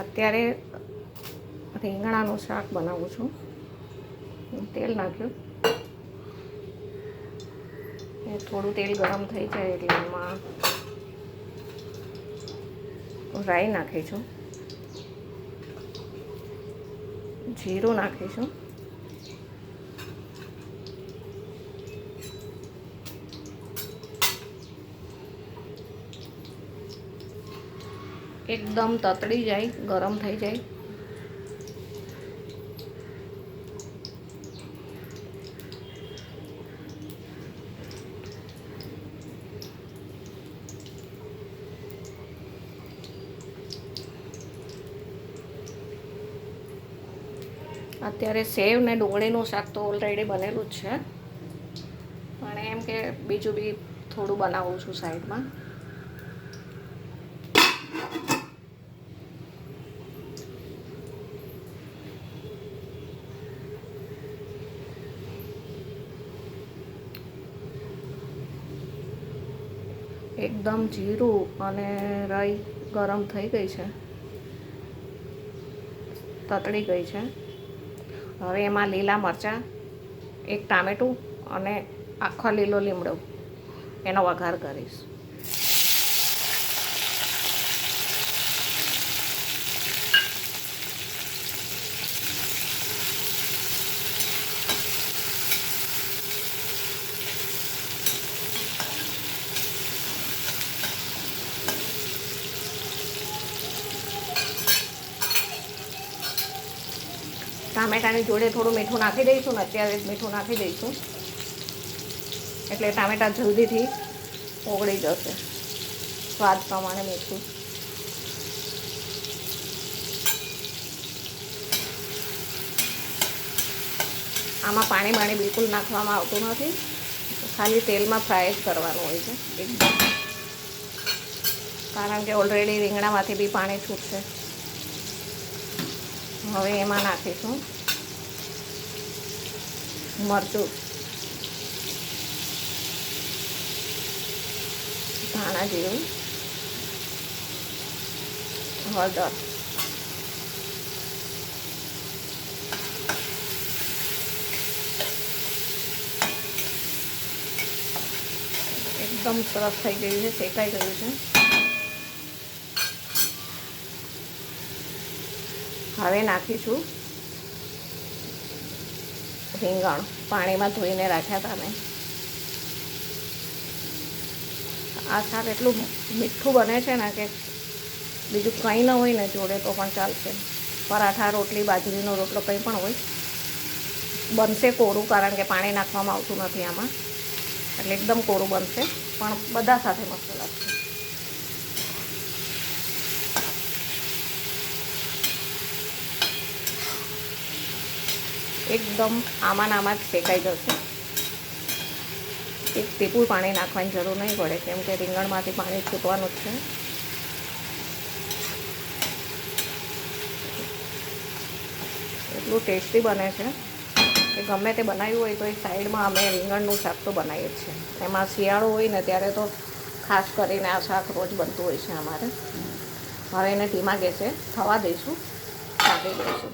અત્યારે રીંગણાનું શાક બનાવું છું. તેલ નાખ્યું, થોડું તેલ ગરમ થઈ જાય એટલે એમાં રાઈ નાખીશું, જીરું નાખીશું, એકદમ તતડી જાય, ગરમ થઈ જાય અત્યારે સેવ ને ડુંગળીનું શાક તો ઓલરેડી બનેલું જ છે, પણ એમ કે બીજું બી થોડું બનાવું છું સાઈડમાં. એકદમ જીરું અને રાઈ ગરમ થઈ ગઈ છે, તતડી ગઈ છે. હવે એમાં લીલા મરચાં, એક ટામેટું અને આખો લીલો લીમડો એનો વઘાર કરીશ. ટામેટાની જોડે થોડું મીઠું નાખી દઈશું ને, અત્યારે જ મીઠું નાખી દઈશું એટલે ટામેટા જલ્દીથી ઓગળી જશે. સ્વાદ પ્રમાણે મીઠું. આમાં પાણી બિલકુલ નાખવામાં આવતું નથી, ખાલી તેલમાં ફ્રાય જ કરવાનું હોય છે એકદમ, કારણ કે ઓલરેડી રીંગણામાંથી બી પાણી છૂટશે. હવે એમાં નાખીશું મરચું, ધાણા જીરું, હળદર, એકદમ સરસ થઈ ગયું છે, શેકાઈ ગયું છે. હવે નાખીશું રીંગણ, પાણીમાં ધોઈને રાખ્યા હતા મેં. આ શાક એટલું મીઠું બને છે ને કે બીજું કંઈ ન હોય ને જોડે તો પણ ચાલશે. પરાઠા, રોટલી, બાજરીનો રોટલો કંઈ પણ હોય, બનશે કોરું, કારણ કે પાણી નાખવામાં આવતું નથી આમાં, એટલે એકદમ કોરું બનશે, પણ બધા સાથે મસ્ત લાગશે. એકદમ આમાં જ શેકાઈ જશે. એક ટીપું પાણી નાખવાની જરૂર નહીં પડે, કેમ કે રીંગણમાંથી પાણી છૂટવાનું જ છે. એટલું ટેસ્ટી બને છે કે ગમે તે બનાવ્યું હોય તો એક સાઈડમાં અમે રીંગણનું શાક તો બનાવીએ જ છીએ. એમાં શિયાળો હોય ને ત્યારે તો ખાસ કરીને આ શાક રોજ બનતું હોય છે અમારે. હવે એને ધીમા ગેસે થવા દઈશું, ઢાંકી દઈશું.